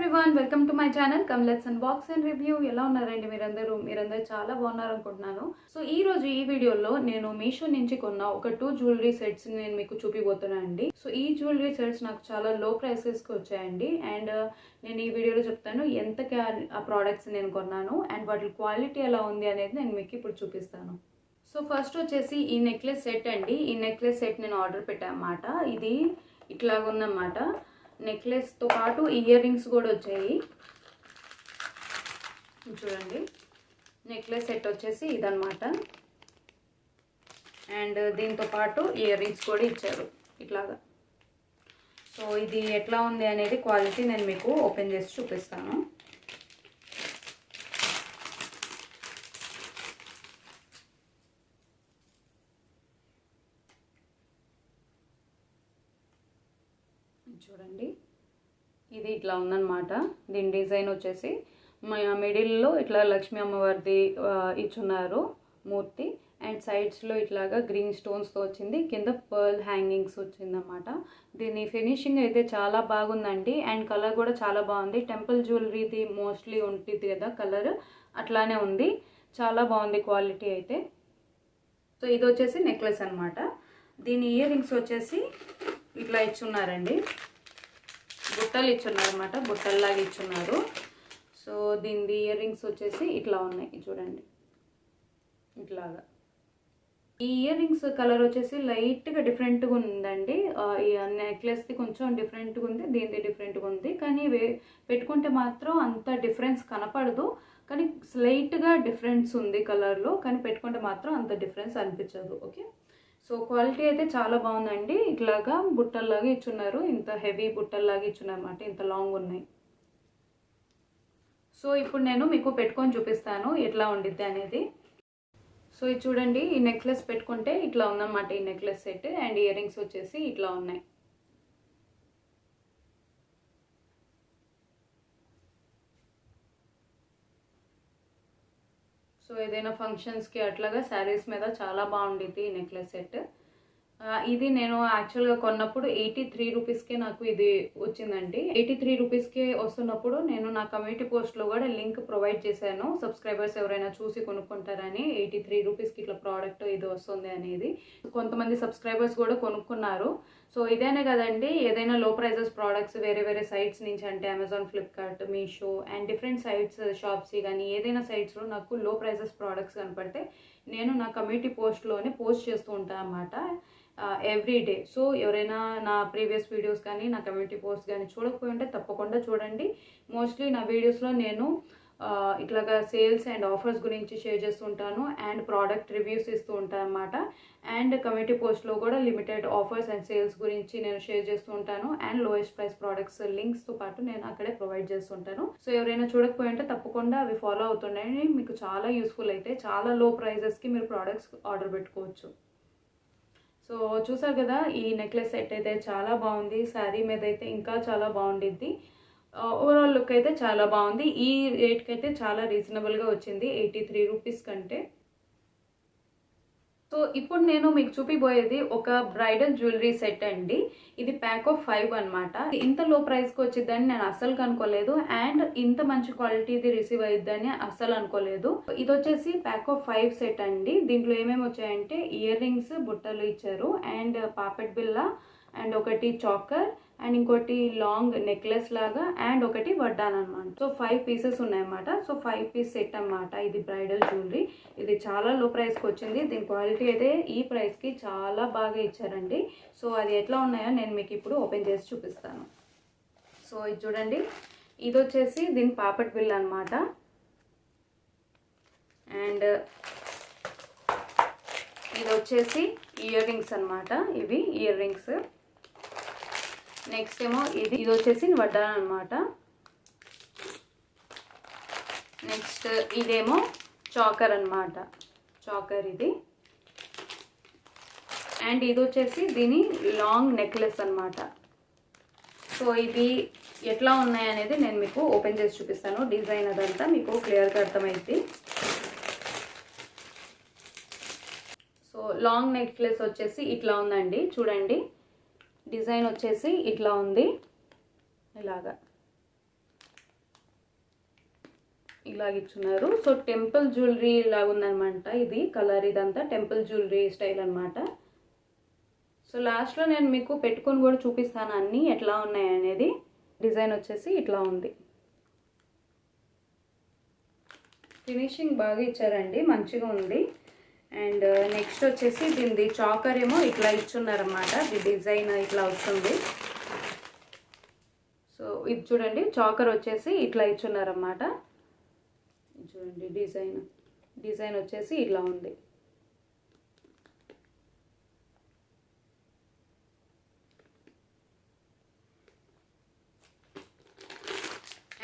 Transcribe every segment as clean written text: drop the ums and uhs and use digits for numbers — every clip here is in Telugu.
Everyone, welcome to my channel. Come let's unbox and review. ఎలా ఉన్నారండి మీరందరూ చాలా బాగున్నారు అనుకుంటున్నాను. సో ఈ రోజు ఈ వీడియోలో నేను మీషో నుంచి కొన్న ఒక 2 జ్యువెలరీ సెట్స్ నేను మీకు చూపిపోతున్నాను అండి. సో ఈ జ్యువెలరీ సెట్స్ నాకు చాలా లో ప్రైసెస్ కి వచ్చాయండి. అండ్ నేను ఈ వీడియోలో చెప్తాను ఎంతకి ఆ ప్రోడక్ట్స్ నేను కొన్నాను అండ్ వాటి క్వాలిటీ ఎలా ఉంది అనేది నేను మీకు ఇప్పుడు చూపిస్తాను. సో ఫస్ట్ వచ్చేసి ఈ నెక్లెస్ సెట్ అండి. ఈ నెక్లెస్ సెట్ నేను ఆర్డర్ పెట్టాను అన్నమాట. ఇది ఇట్లాగుందన్నమాట. నెక్లెస్తో పాటు ఇయర్ రింగ్స్ కూడా వచ్చాయి. చూడండి, నెక్లెస్ సెట్ వచ్చేసి ఇదన్నమాట. అండ్ దీంతో పాటు ఇయర్ రింగ్స్ కూడా ఇచ్చారు ఇట్లాగా. సో ఇది ఎట్లా ఉంది అనేది క్వాలిటీ నేను మీకు ఓపెన్ చేసి చూపిస్తాను. చూడండి, ఇది ఇట్లా ఉందన్నమాట. దీని డిజైన్ వచ్చేసి మిడిల్లో ఇట్లా లక్ష్మీ అమ్మవారిది ఇచ్చున్నారు మూర్తి. అండ్ సైడ్స్లో ఇట్లాగా గ్రీన్ స్టోన్స్తో వచ్చింది. కింద పర్ల్ హ్యాంగింగ్స్ వచ్చిందన్నమాట. దీని ఫినిషింగ్ అయితే చాలా బాగుందండి. అండ్ కలర్ కూడా చాలా బాగుంది. టెంపుల్ జ్యువెలరీది మోస్ట్లీ ఉంటుంది కదా కలర్, అట్లానే ఉంది. చాలా బాగుంది క్వాలిటీ అయితే. సో ఇది వచ్చేసి నెక్లెస్ అనమాట. దీని ఇయర్ రింగ్స్ వచ్చేసి ఇట్లా ఇచ్చున్నారండి. బుట్టలు ఇచ్చున్నారు అనమాట, బుట్టల్లాగా ఇచ్చున్నారు. సో దీని ఇయర్ రింగ్స్ వచ్చేసి ఇట్లా ఉన్నాయి చూడండి, ఇట్లాగా. ఈ ఇయర్ రింగ్స్ కలర్ వచ్చేసి లైట్గా డిఫరెంట్గా ఉందండి. ఈ నెక్లెస్ది కొంచెం డిఫరెంట్గా ఉంది, దీనిది డిఫరెంట్గా ఉంది. కానీ పెట్టుకుంటే మాత్రం అంత డిఫరెన్స్ కనపడదు. కానీ స్లైట్గా డిఫరెన్స్ ఉంది కలర్లో, కానీ పెట్టుకుంటే మాత్రం అంత డిఫరెన్స్ అనిపించదు. ఓకే, సో క్వాలిటీ అయితే చాలా బాగుందండి. ఇట్లాగా బుట్టల్లాగా ఇచ్చున్నారు. ఇంత హెవీ బుట్టల్లాగా ఇచ్చున్నారు అన్నమాట, ఇంత లాంగ్ ఉన్నాయి. సో ఇప్పుడు నేను మీకు పెట్టుకొని చూపిస్తాను ఎట్లా ఉండిద్ది అనేది. సో ఇది చూడండి, ఈ నెక్లెస్ పెట్టుకుంటే ఇట్లా ఉందన్నమాట ఈ necklace set. And ear rings వచ్చేసి ఇట్లా ఉన్నాయి. సో ఏదైనా ఫంక్షన్స్కి అట్లాగా శారీస్ మీద చాలా బాగుండిద్ది ఈ నెక్లెస్ సెట్. ఇది నేను యాక్చువల్గా కొన్నప్పుడు 83 రూపీస్కే నాకు ఇది వచ్చిందండి. 83 రూపీస్కే వస్తున్నప్పుడు నేను నా కమ్యూనిటీ పోస్ట్లో కూడా లింక్ ప్రొవైడ్ చేశాను. సబ్స్క్రైబర్స్ ఎవరైనా చూసి కొనుక్కుంటారని 83 రూపీస్కి ఇట్లా ప్రోడక్ట్ ఇది వస్తుంది అనేది. కొంతమంది సబ్స్క్రైబర్స్ కూడా కొనుక్కున్నారు. సో ఇదేనే కదండి, ఏదైనా లో ప్రైజెస్ ప్రోడక్ట్స్ వేరే వేరే సైట్స్ నుంచి, అంటే Amazon, Flipkart, Meesho and different sites, Shopsy కానీ ఏదైనా సైట్స్లో నాకు లో ప్రైజెస్ ప్రోడక్ట్స్ కనపడితే నేను నా కమ్యూనిటీ పోస్ట్లోనే పోస్ట్ చేస్తూ ఉంటాను అన్నమాట ఎవ్రీ డే. సో ఎవరైనా నా ప్రీవియస్ వీడియోస్ కానీ నా కమ్యూనిటీ పోస్ట్ కానీ చూడకపోయి ఉంటే తప్పకుండా చూడండి. మోస్ట్లీ నా వీడియోస్లో నేను ఇట్లాగా సేల్స్ అండ్ ఆఫర్స్ గురించి షేర్ చేస్తూ ఉంటాను అండ్ ప్రోడక్ట్ రివ్యూస్ ఇస్తూ ఉంటాను అన్నమాట. అండ్ కమ్యూనిటీ పోస్ట్లో కూడా లిమిటెడ్ ఆఫర్స్ అండ్ సేల్స్ గురించి నేను షేర్ చేస్తూ ఉంటాను. అండ్ లోయెస్ట్ ప్రైస్ ప్రోడక్ట్స్ లింక్స్తో పాటు నేను అక్కడే ప్రొవైడ్ చేస్తుంటాను. సో ఎవరైనా చూడకపోయి ఉంటే తప్పకుండా అవి ఫాలో అవుతుండండి. మీకు చాలా యూస్ఫుల్ అయితే చాలా లో ప్రైజెస్కి మీరు ప్రోడక్ట్స్ ఆర్డర్ పెట్టుకోవచ్చు. సో చూసారు కదా, ఈ నెక్లెస్ సెట్ అయితే చాలా బాగుంది. శారీ మీద అయితే ఇంకా చాలా బాగుండిద్ది. ఓవరాల్ లుక్ అయితే చాలా బాగుంది. ఈ రేట్కి అయితే చాలా రీజనబుల్గా వచ్చింది 83 రూపీస్ కంటే. సో ఇప్పుడు నేను మీకు చూపిపోయేది ఒక బ్రైడల్ జ్యువెలరీ సెట్ అండి. ఇది ప్యాక్ ఆఫ్ 5 అనమాట. ఇంత లో ప్రైస్కి వచ్చిద్దని నేను అస్సలు అనుకోలేదు. అండ్ ఇంత మంచి క్వాలిటీది రిసీవ్ అయ్యిద్దని అస్సలు అనుకోలేదు. ఇది వచ్చేసి ప్యాక్ ఆఫ్ 5 సెట్ అండి. దీంట్లో ఏమేమి వచ్చాయంటే ఇయర్ రింగ్స్, బుట్టలు ఇచ్చారు అండ్ పాపెట్ బిల్ల అండ్ ఒకటి చాకర్ అండ్ ఇంకోటి లాంగ్ నెక్లెస్ లాగా అండ్ ఒకటి వడ్డాన్ అనమాట. సో 5 పీసెస్ ఉన్నాయన్నమాట. సో 5 పీస్ సెట్ అనమాట ఇది బ్రైడల్ జ్యువెలరీ. ఇది చాలా లో ప్రైస్కి వచ్చింది. దీని క్వాలిటీ అయితే ఈ ప్రైస్కి చాలా బాగా ఇచ్చారండి. సో అది ఎట్లా ఉన్నాయో నేను మీకు ఇప్పుడు ఓపెన్ చేసి చూపిస్తాను. సో ఇది చూడండి, ఇది వచ్చేసి దీని పాపెట్ బిల్ అనమాట. అండ్ ఇది వచ్చేసి ఇయర్ రింగ్స్ అనమాట. ఇవి ఇయర్ రింగ్స్. నెక్స్ట్ ఏమో ఇది వచ్చేసి వడ్డాన్ అనమాట. నెక్స్ట్ ఇదేమో చాకర్ అనమాట, చాకర్ ఇది. అండ్ ఇది వచ్చేసి దీని లాంగ్ నెక్లెస్ అనమాట. సో ఇవి ఎట్లా ఉన్నాయి అనేది నేను మీకు ఓపెన్ చేసి చూపిస్తాను. డిజైన్ అదంతా మీకు క్లియర్గా అర్థమైంది. సో లాంగ్ నెక్లెస్ వచ్చేసి ఇట్లా ఉందండి, చూడండి. డిజైన్ వచ్చేసి ఇట్లా ఉంది, ఇలాగా. ఇలాగ ఇచ్చున్నారు. సో టెంపుల్ జ్యువెలరీ లాగా ఉందన్నమాట. ఇది కలర్ ఇదంతా టెంపుల్ జ్యువెలరీ స్టైల్ అనమాట. సో లాస్ట్లో నేను మీకు పెట్టుకొని కూడా చూపిస్తాను అన్నీ ఎట్లా ఉన్నాయి అనేది. డిజైన్ వచ్చేసి ఇట్లా ఉంది. ఫినిషింగ్ బాగా ఇచ్చారండి, మంచిగా ఉంది. అండ్ నెక్స్ట్ వచ్చేసి దీనిది చాకర్ ఏమో ఇట్లా ఇచ్చున్నారన్నమాట. ఇది డిజైన్ ఇట్లా వస్తుంది. సో ఇది చూడండి, చాకర్ వచ్చేసి ఇట్లా ఇచ్చున్నారన్నమాట. చూడండి డిజైన్ వచ్చేసి ఇట్లా ఉంది.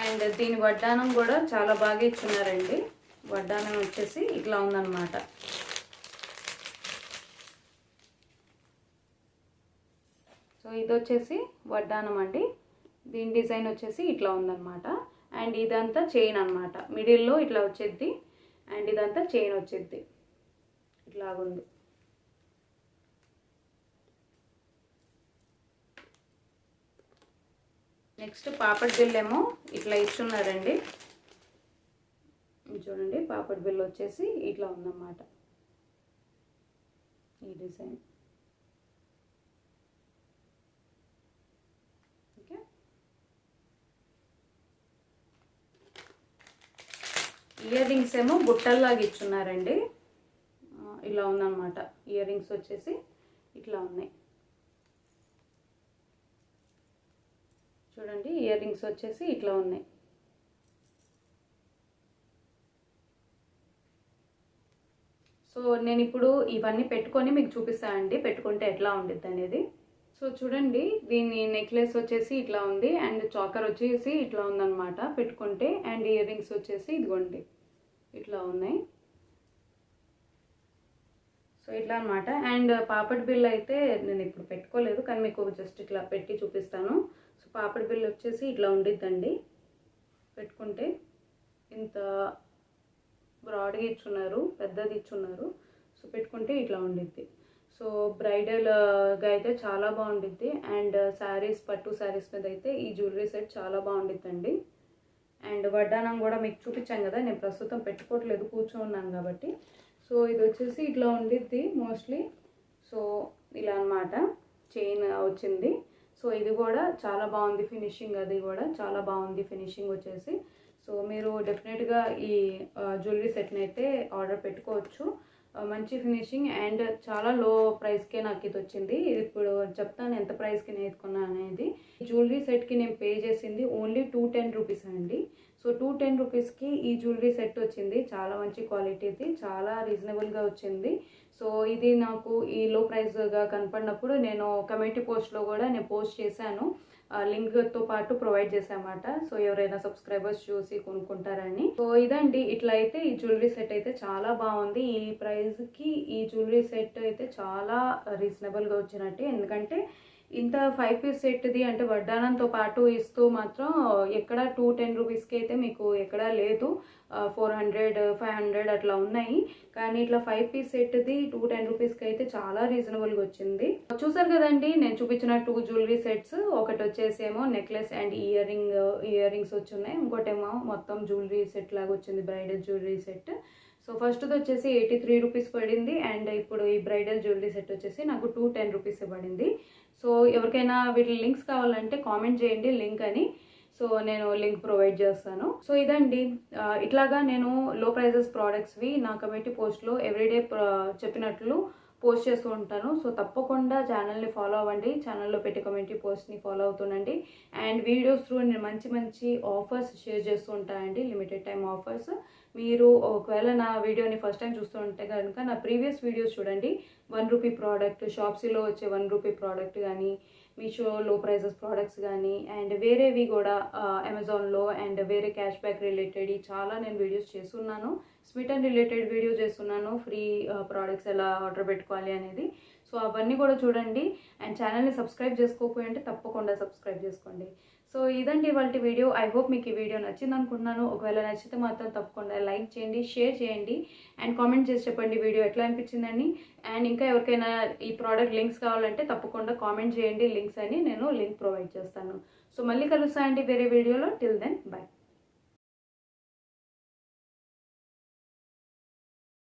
అండ్ దీని వడ్డానం కూడా చాలా బాగా ఇచ్చున్నారండి. వడ్డానం వచ్చేసి ఇట్లా ఉందన్నమాట. సో ఇది వచ్చేసి వడ్డానం అండి. దీని డిజైన్ వచ్చేసి ఇట్లా ఉందన్నమాట. అండ్ ఇదంతా చైన్ అనమాట. మిడిల్లో ఇట్లా వచ్చేది అండ్ ఇదంతా చైన్ వచ్చేది ఇట్లాగుంది. నెక్స్ట్ పాపడ్ బిల్ ఏమో ఇట్లా ఇచ్చున్నారండి. చూడండి పాపడ్ బిల్ వచ్చేసి ఇట్లా ఉందన్నమాట. ఈ డిజైన్ ఓకే. ఇయర్ రింగ్స్ ఏమో బుట్టల్లాగా ఇచ్చున్నారండి. ఇలా ఉందన్నమాట. ఇయర్ రింగ్స్ వచ్చేసి ఇట్లా ఉన్నాయి. చూడండి ఇయర్ రింగ్స్ వచ్చేసి ఇట్లా ఉన్నాయి. సో నేను ఇప్పుడు ఇవన్నీ పెట్టుకొని మీకు చూపిస్తానండి పెట్టుకుంటే ఎట్లా ఉండిద్ది అనేది. సో చూడండి దీని నెక్లెస్ వచ్చేసి ఇట్లా ఉంది అండ్ చాకర్ వచ్చేసి ఇట్లా ఉందన్నమాట పెట్టుకుంటే. అండ్ ఇయర్ రింగ్స్ వచ్చేసి ఇదిగోండి ఇట్లా ఉన్నాయి. సో ఇట్లా అనమాట. అండ్ పాపడ్ బిల్ అయితే నేను ఇప్పుడు పెట్టుకోలేదు, కానీ మీకు జస్ట్ ఇట్లా పెట్టి చూపిస్తాను. సో పాపడ్ బిల్ వచ్చేసి ఇట్లా ఉండిద్దండి పెట్టుకుంటే. ఇంత బ్రాడ్గా ఇచ్చున్నారు, పెద్దది ఇచ్చున్నారు. సో పెట్టుకుంటే ఇట్లా ఉండిద్ది. సో బ్రైడల్గా అయితే చాలా బాగుండిద్ది. అండ్ శారీస్, పట్టు శారీస్ మీద అయితే ఈ జ్యువెలరీ సెట్ చాలా బాగుండిద్దండి. అండ్ వడ్డానం కూడా మీకు చూపించాను కదా, నేను ప్రస్తుతం పెట్టుకోవట్లేదు, కూర్చోన్నాను కాబట్టి. సో ఇది వచ్చేసి ఇట్లా ఉండిద్ది మోస్ట్లీ. సో ఇలా అనమాట చైన్ వచ్చింది. సో ఇది కూడా చాలా బాగుంది ఫినిషింగ్, అది కూడా చాలా బాగుంది ఫినిషింగ్ వచ్చేసి. సో మీరు డెఫినెట్గా ఈ జ్యువెలరీ సెట్ని అయితే ఆర్డర్ పెట్టుకోవచ్చు. మంచి ఫినిషింగ్ అండ్ చాలా లో ప్రైస్కే నాకు ఇది వచ్చింది. ఇప్పుడు చెప్తాను ఎంత ప్రైస్కి నేను ఎత్తుకున్నాను అనేది. జ్యువెలరీ సెట్కి నేను పే చేసింది ఓన్లీ 210 రూపీస్ అండి. సో 210 రూపీస్కి ఈ జ్యువెలరీ సెట్ వచ్చింది. చాలా మంచి క్వాలిటీది, చాలా రీజనబుల్గా వచ్చింది. సో ఇది నాకు ఈ లో ప్రైస్గా కనపడినప్పుడు నేను కమ్యూనిటీ పోస్ట్లో కూడా నేను పోస్ట్ చేశాను, లింక్తో పాటు ప్రొవైడ్ చేశామన్నమాట. సో ఎవరైనా సబ్స్క్రైబర్స్ చూసి కొనుక్కుంటారని. సో ఇదండి, ఇట్లా అయితే ఈ జ్యువెలరీ సెట్ అయితే చాలా బాగుంది. ఈ ప్రైస్కి ఈ జ్యువెలరీ సెట్ అయితే చాలా రీజనబుల్గా వచ్చినట్టే. ఎందుకంటే ఇంత 5 పీస్ సెట్ది అంటే వడ్డానంతో పాటు ఇస్తూ మాత్రం ఎక్కడ 210 రూపీస్కి అయితే మీకు ఎక్కడా లేదు. 400, 500 అట్లా ఉన్నాయి. కానీ ఇట్లా 5 పీస్ సెట్ది 210 రూపీస్కి అయితే చాలా రీజనబుల్గా వచ్చింది. చూసారు కదండి నేను చూపించిన 2 జ్యువెలరీ సెట్స్. ఒకటి వచ్చేసి ఏమో నెక్లెస్ అండ్ ఇయర్ రింగ్స్ వచ్చి ఉన్నాయి. ఇంకోటేమో మొత్తం జ్యువెలరీ సెట్ లాగా వచ్చింది, బ్రైడల్ జ్యువెలరీ సెట్. సో ఫస్ట్ది వచ్చేసి 83 రూపీస్ పడింది. అండ్ ఇప్పుడు ఈ బ్రైడల్ జ్యువెలరీ సెట్ వచ్చేసి నాకు 210 రూపీస్ పడింది. సో ఎవరికైనా వీటి లింక్స్ కావాలంటే కామెంట్ చేయండి లింక్ అని. సో నేను లింక్ ప్రొవైడ్ చేస్తాను. సో ఇదండి, ఇట్లాగా నేను లో ప్రైజెస్ ప్రోడక్ట్స్వి నా కమ్యూనిటీ పోస్ట్లో ఎవ్రీడే చెప్పినట్లు పోస్ట్ చేస్తూ ఉంటాను. సో తప్పకుండా ఛానల్ని ఫాలో అవ్వండి, ఛానల్లో పెట్టి కమ్యూనిటీ పోస్ట్ని ఫాలో అవుతుండండి. అండ్ వీడియోస్ త్రూ నేను మంచి ఆఫర్స్ షేర్ చేస్తూ ఉంటానండి, లిమిటెడ్ టైం ఆఫర్స్. మీరు ఒకవేళ నా వీడియోని ఫస్ట్ టైం చూస్తూ ఉంటే కనుక నా ప్రీవియస్ వీడియోస్ చూడండి. 1 రూపీ ప్రోడక్ట్, షాప్సీలో వచ్చే 1 రూపీ ప్రోడక్ట్ కానీ, మీషో లో ప్రైజెస్ ప్రోడక్ట్స్ కానీ, అండ్ వేరేవి కూడా అమెజాన్లో అండ్ వేరే క్యాష్ బ్యాక్ రిలేటెడ్ చాలా నేను వీడియోస్ చేస్తున్నాను. స్మిటన్ రిలేటెడ్ వీడియో చేస్తున్నాను, ఫ్రీ ప్రోడక్ట్స్ ఎలా ఆర్డర్ పెట్టుకోవాలి అనేది. సో అవన్నీ కూడా చూడండి. అండ్ ఛానల్ని సబ్స్క్రైబ్ చేసుకోకపోయింటే తప్పకుండా సబ్స్క్రైబ్ చేసుకోండి. సో ఇదండి ఇవాళ వీడియో. ఐ హోప్ మీకు ఈ వీడియో నచ్చింది అనుకుంటున్నాను. ఒకవేళ నచ్చితే మాత్రం తప్పకుండా లైక్ చేయండి, షేర్ చేయండి అండ్ కామెంట్ చేసి చెప్పండి వీడియో ఎట్లా అనిపించిందని. అండ్ ఇంకా ఎవరికైనా ఈ ప్రోడక్ట్ లింక్స్ కావాలంటే తప్పకుండా కామెంట్ చేయండి లింక్స్ అని, నేను లింక్ ప్రొవైడ్ చేస్తాను. సో మళ్ళీ కలుస్తానండి వేరే వీడియోలో. Till then by.